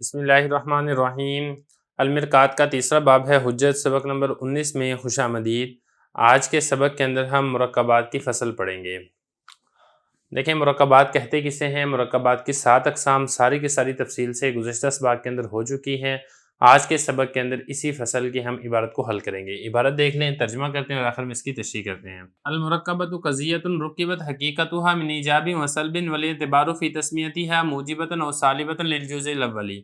بسم اللہ الرحمن الرحیم۔ المرقات کا تیسرا باب ہے حجت، سبق نمبر 19 میں خوش آمدید۔ آج کے سبق کے اندر ہم مرکبات کی فصل پڑھیں گے۔ دیکھیں مرکبات کہتے کسے ہیں؟ مرکبات کی 7 اقسام ساری کی ساری تفصیل سے گزشتہ سبق کے اندر ہو چکی ہیں۔ آج کے سبق کے اندر اسی فصل کی ہم عبارت کو حل کریں گے۔ عبارت دیکھ لیں، ترجمہ کرتے ہیں اور آخر میں اس کی تشریح کرتے ہیں۔ المرکبۃ قضیۃ رکبت حقیقتها من ایجاب و سلب والاعتبار فی تسمیتها موجبۃ و سالبۃ للجزء الاول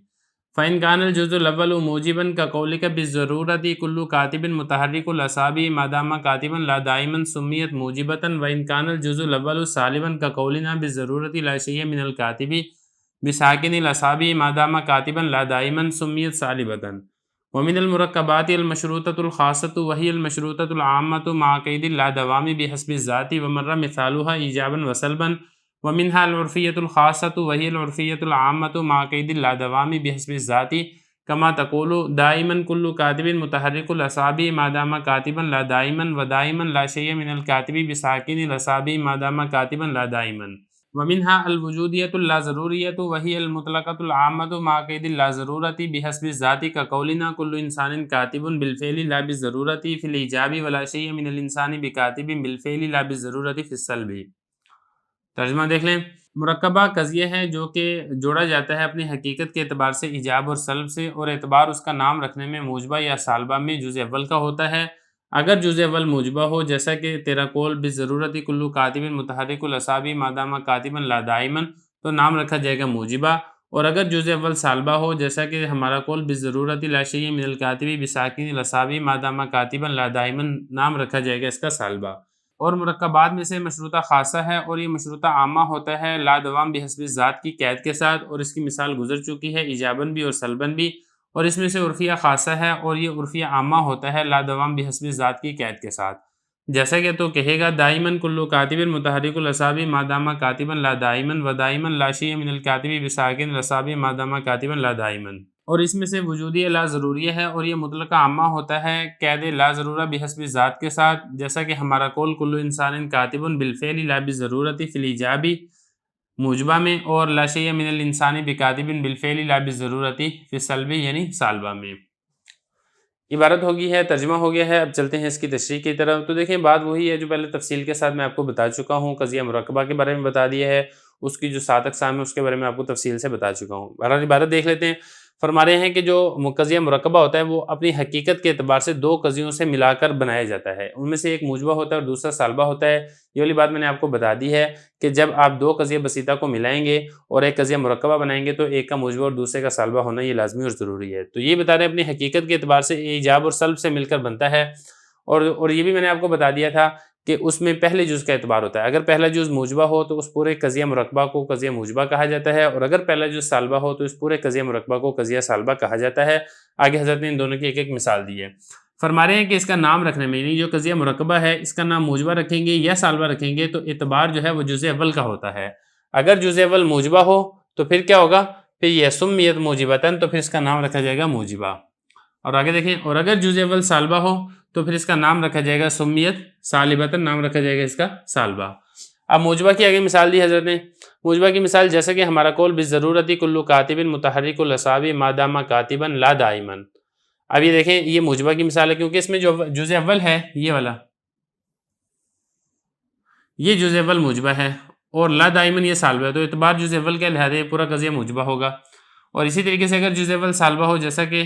فإن كان الجزء الأول موجبا كقولك بالضرورة كل كاتب متحرك الأصابع ما دام كاتبا لا دائما سميت موجبة وإن كان الجزء الأول سالبا كقولنا بالضرورة لا شيء من الكاتب بساكن الأصابع ما دام كاتبا لا دائما سميت سالبة ومن المركبات المشروطة الخاصة وهي المشروطة العامة مع قيد لا دوام بحسب الذات ومر مثالها إيجابا وسلبا ومنها العرفية الخاصة وهي العرفية العامة مع قيد لا دوام بحسب الذات كما تقول دائما كل كاتب متحرك الأصابع ما دام كاتبا لا دائما ودائما لا شيء من الكاتب بساكن الأصابع ما دام كاتبا لا دائما ومنها الوجودية اللازرورية وهي المطلقة العامة مع قيد اللازرورة بحسب الذات كقولنا كل إنسان كاتب بالفعل لا بالضرورة في الإيجاب ولا شيء من الإنسان بكاتب بالفعل لا بالضرورة في السلب۔ ترجمہ دیکھ لیں، مرکبہ قضیہ ہے جو کہ جوڑا جاتا ہے اپنی حقیقت کے اعتبار سے ایجاب اور سلب سے، اور اعتبار اس کا نام رکھنے میں موجبہ یا سالبہ میں جزء اول کا ہوتا ہے۔ اگر جزء اول موجبہ ہو، جیسا کہ تیرا قول بالضرورت کل کاتب متحرک الاصابع ما دام کاتبا لا دائما، تو نام رکھا جائے گا موجبہ۔ اور اگر جزء اول سالبہ ہو، جیسا کہ ہمارا قول بالضرورت لا شیء من الکاتب بساکن الاصابع ما دام کاتبا لا دائما، نام رکھا جائے گا اس کا سالبہ۔ اور مرکبات میں سے مشروطہ خاصہ ہے اور یہ مشروطہ عامہ ہوتا ہے لا دوام بحسب ذات کی قید کے ساتھ، اور اس کی مثال گزر چکی ہے ایجاباً بھی اور سلباً بھی۔ اور اس میں سے عرفیہ خاصہ ہے اور یہ عرفیہ عامہ ہوتا ہے لا دوام بحسب ذات کی قید کے ساتھ، جیسا کہ تو کہے گا دائماً کل کاتب متحرک الاصابع ما دام کاتبا لا دائماً ودائماً لا شیء من الکاتب بساکن الاصابع ما دام کاتبا لا دائماً۔ اور اس میں سے وجودی لا ضروریہ ہے اور یہ مطلقہ عامہ ہوتا ہے قید لا ضرورہ بحسب ذات کے ساتھ، جیسا کہ ہمارا قول کل انسان کاتب بالفعل لا بالضرورت فی الایجاب موجبہ میں، اور لا شیء من الانسان بکاتب بالفعل لا بالضرورت فی السلب یعنی سالبہ میں۔ عبارت ہوگی ہے، ترجمہ ہو گیا ہے، اب چلتے ہیں اس کی تشریح کی طرف۔ تو دیکھیں بات وہی ہے جو پہلے تفصیل کے ساتھ میں آپ کو بتا چکا ہوں، قضیہ مرکبہ کے بارے میں بتا دیا ہے، اس کی جو 7 اقسام ہے اس کے بارے میں آپ کو تفصیل سے بتا چکا ہوں۔ بہرحال عبارت دیکھ لیتے ہیں۔ فرما رہے ہیں کہ جو قضیہ مرکبہ ہوتا ہے وہ اپنی حقیقت کے اعتبار سے 2 قضیوں سے ملا کر بنایا جاتا ہے، ان میں سے ایک موجبہ ہوتا ہے اور دوسرا سالبہ ہوتا ہے۔ یہ والی بات میں نے آپ کو بتا دی ہے کہ جب آپ 2 قضیہ بسیطہ کو ملائیں گے اور ایک قضیہ مرکبہ بنائیں گے تو ایک کا موجبہ اور دوسرے کا سالبہ ہونا یہ لازمی اور ضروری ہے۔ تو یہ بتا رہے ہیں اپنی حقیقت کے اعتبار سے ایجاب اور سلب سے مل کر بنتا ہے، اور یہ بھی میں نے آپ کو بتا دیا تھا کہ اس میں پہلے جز کا اعتبار ہوتا ہے۔ اگر پہلا جز موجبہ ہو تو اس پورے قضیہ مرکبہ کو قضیہ موجبہ کہا جاتا ہے، اور اگر پہلا جز سالبہ ہو تو اس پورے قضیہ مرکبہ کو قضیہ سالبہ کہا جاتا ہے۔ آگے حضرت نے ان دونوں کی ایک ایک مثال دی ہے۔ فرما رہے ہیں کہ اس کا نام رکھنے میں، یعنی جو قضیہ مرکبہ ہے اس کا نام موجبہ رکھیں گے یا سالبہ رکھیں گے تو اعتبار جو ہے وہ جزء اول کا ہوتا ہے۔ اگر جزء اول موجبہ ہو تو پھر کیا ہوگا؟ پھر یہ سمیت موجبتاً، تو پھر اس کا نام رکھا جائے گا موجبہ۔ اور آگے دیکھیں، اور اگر جزء اول سالبہ ہو تو پھر اس کا نام رکھا جائے گا سمیت سالبتاً، نام رکھا جائے گا اس کا سالبہ۔ اب موجبہ کی آگے مثال دی حضرت نے۔ موجبہ کی مثال جیسا کہ ہمارا قول بالضرورت کل کاتب متحرک الاصابع ما دام کاتبا لا دائما۔ اب یہ دیکھیں یہ موجبہ کی مثال ہے کیونکہ اس میں جو جزء اول ہے یہ والا، یہ جزء اول موجبہ ہے اور لا دائما یہ سالبہ ہے، تو اعتبار جزء اول کا لہذا یہ پورا قضیہ موجبہ ہوگا۔ اور اسی طریقے سے اگر جزء اول سالبہ ہو، جیسا کہ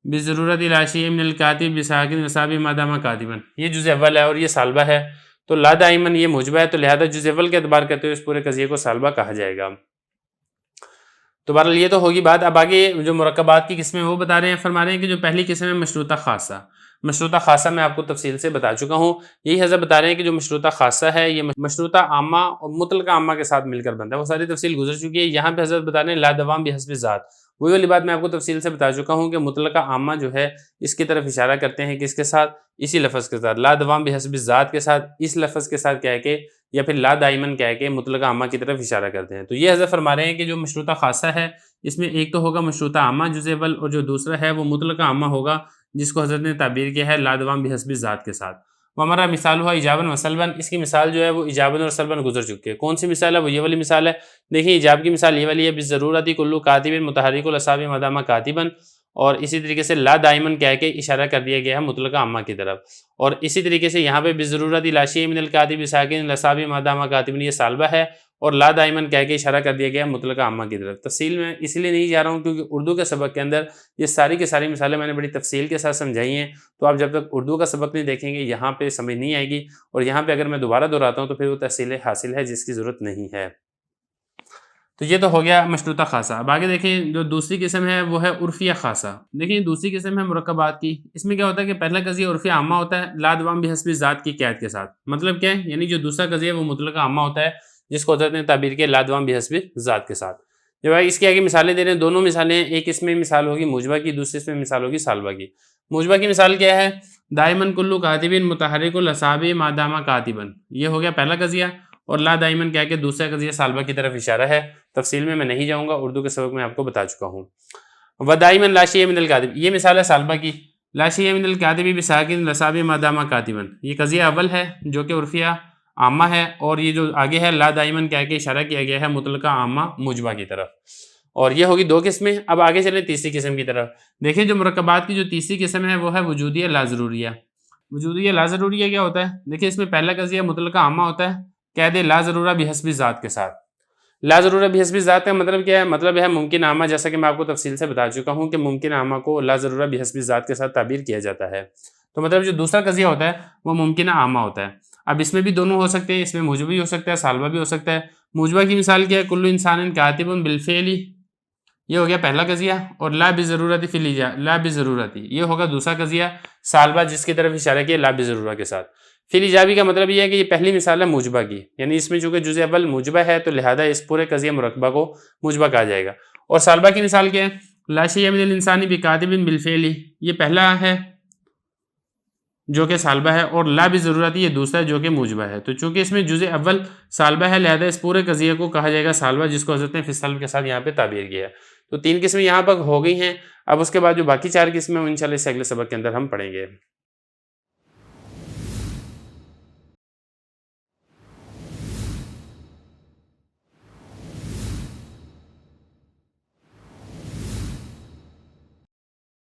بالضرورت لا شیء من الکاتب بساکن الاصابع ما دام کاتبا، یہ جزء اول ہے اور یہ سالبہ ہے، تو لا دائما یہ موجبہ ہے، تو لہذا جزء اول کے اعتبار کرتے ہوئے اس پورے قضیے کو سالبہ کہا جائے گا۔ تو بہرحال یہ تو ہوگی بات۔ اب آگے جو مرکبات کی قسمیں وہ بتا رہے ہیں۔ فرما رہے ہیں کہ جو پہلی قسم ہے مشروطہ خاصہ۔ مشروطہ خاصہ میں آپ کو تفصیل سے بتا چکا ہوں۔ یہی حضرت بتا رہے ہیں کہ جو مشروطہ خاصہ ہے یہ مشروطہ عامہ اور مطلقہ عامہ کے ساتھ مل کر بنتا ہے، وہ ساری تفصیل گزر چکی ہے۔ یہاں پہ حضرت بتا رہے ہیں لا دوام بحسب ذات، وہی والی بات میں آپ کو تفصیل سے بتا چکا ہوں کہ مطلقہ عامہ جو ہے اس کی طرف اشارہ کرتے ہیں کہ اس کے ساتھ، اسی لفظ کے ساتھ لا دوام بحسب ذات کے ساتھ، اس لفظ کے ساتھ کہہ کے یا پھر لا دائمن کہہ کے مطلقہ عامہ کی طرف اشارہ کرتے ہیں۔ تو یہ حضرت فرما رہے ہیں کہ جو مشروطہ خاصہ ہے اس میں ایک تو ہوگا مشروطہ عامہ جزء اول، اور جو دوسرا ہے وہ مطلقہ عامہ ہوگا جس کو حضرت نے تعبیر کیا ہے لا دوام بحسب ذات کے ساتھ۔ ومرا مثال ہوا ایجابن و سلبن، اس کی مثال جو ہے وہ ایجابن اور سلبن گزر چکی ہے. کون سی مثال ہے؟ وہ یہ والی مثال ہے. دیکھیں ایجاب کی مثال یہ والی ہے، بِالضرورۃ کلُّ کاتب متحرک الاعصاب ما دام کاتبا، اور اسی طریقے سے لا دائمن کہہ کے اشارہ کر دیا گیا ہے مطلقہ عامہ کی طرف. اور اسی طریقے سے یہاں پہ بِالضرورۃ لا شیء من الکاتب ساکن الاعصاب ما دام کاتبا، یہ سالبہ ہے، اور لا دائمن کہہ کے اشارہ کر دیا گیا ہے مطلقہ عامہ کی طرف. تفصیل میں اس لیے نہیں جا رہا ہوں کیونکہ اردو کے سبق کے اندر یہ ساری کی ساری مثالیں میں نے بڑی تفصیل کے ساتھ سمجھائی ہیں، تو آپ جب تک اردو کا سبق نہیں دیکھیں گے یہاں پہ سمجھ نہیں آئے گی، اور یہاں پہ اگر میں دوبارہ دہراتا ہوں تو پھر وہ تحصیل حاصل ہے جس کی ضرورت نہیں ہے. تو یہ تو ہو گیا مشروطہ خاصہ. اب آگے دیکھیں جو دوسری قسم ہے وہ ہے عرفیہ خاصہ. دیکھیں دوسری قسم ہے مرکبات کی. اس میں کیا ہوتا ہے کہ پہلا قضیہ عرفیہ عامہ ہوتا ہے لا دوام بحسب ذات کی قید کے ساتھ. مطلب کیا ہے؟ یعنی جو دوسرا قضیہ وہ مطلقہ عامہ ہوتا ہے جس کو حضرت نے تعبیر کے لا دوام بحسب ذات کے ساتھ. جو ہے اس کی آگے مثالیں دے رہے ہیں، دونوں مثالیں، ایک اس میں مثال ہوگی موجبہ کی، دوسری اس میں مثال ہوگی سالبہ کی. موجبہ کی مثال کیا ہے؟ دائمن کلو کاتبن متحرک الاعصاب ما دام کاتبن، یہ ہو گیا پہلا قضیہ. اور لا دائمن کہہ کے دوسرا قضیہ سالبہ کی طرف اشارہ ہے. تفصیل میں نہیں جاؤں گا، اردو کے سبق میں آپ کو بتا چکا ہوں. ودائمن لا شیء من الکاتب، یہ مثال ہے سالبہ کی. لا شیء من الکاتب بساکن الاعصاب ما دام کاتبا، یہ قضیہ اول ہے جو کہ عرفیہ عامہ ہے، اور یہ جو آگے ہے لا دائمن کہہ کے اشارہ کیا گیا ہے مطلقہ عامہ موجبہ کی طرف. اور یہ ہوگی دو قسمیں. اب آگے چلیں تیسری قسم کی طرف. دیکھیں جو مرکبات کی جو تیسری قسم ہے وہ ہے وجودیہ لا ضروریہ. وجودیہ لا ضروریہ کیا ہوتا ہے؟ دیکھیں اس میں پہلا قضیہ مطلقہ عامہ ہوتا ہے قید لا ضرورہ بحسب ذات کے ساتھ. لا ضرورہ بحسب ذات کا مطلب کیا ہے؟ مطلب ہے ممکن عامہ، جیسا کہ میں آپ کو تفصیل سے بتا چکا ہوں کہ ممکن عامہ کو لا ضرورہ بحسب ذات کے ساتھ تعبیر کیا جاتا ہے. تو مطلب جو دوسرا قضیہ ہوتا ہے وہ ممکنہ عامہ ہوتا ہے. اب اس میں بھی دونوں ہو سکتے ہیں، اس میں موجب بھی ہو سکتا ہے، سالبہ بھی ہو سکتا ہے. موجبہ کی مثال کیا ہے؟ کلو انسان کاتب بالفعل، یہ ہو گیا پہلا قضیہ. اور لا بضرورت فی الایجاب، لا بضرورت یہ ہوگا دوسرا قضیہ. سالبہ جس کی طرف اشارہ کیا لا بضرورہ کے ساتھ. فی الایجابی کا مطلب یہ ہے کہ یہ پہلی مثال ہے موجبہ کی، یعنی اس میں چونکہ جزء اول موجبہ ہے تو لہذا اس پورے قضیہ مرکبہ کو موجبہ کہا جائے گا. اور سالبہ کی مثال کیا ہے؟ لا شیء من الانسان بکاتب بالفعل، یہ پہلا ہے جو کہ سالبہ ہے، اور لا بضرورت یہ دوسرا جو کہ موجبہ ہے. تو چونکہ اس میں جزء اول سالبہ ہے لہذا اس پورے قضیہ کو کہا جائے گا سالبہ، جس کو حضرت نے فی السلب کے ساتھ یہاں پہ تعبیر کیا ہے. تو تین قسمیں یہاں پر ہو گئی ہیں. اب اس کے بعد جو باقی چار قسمیں ہیں انشاءاللہ اس اگلے سبق کے اندر ہم پڑھیں گے.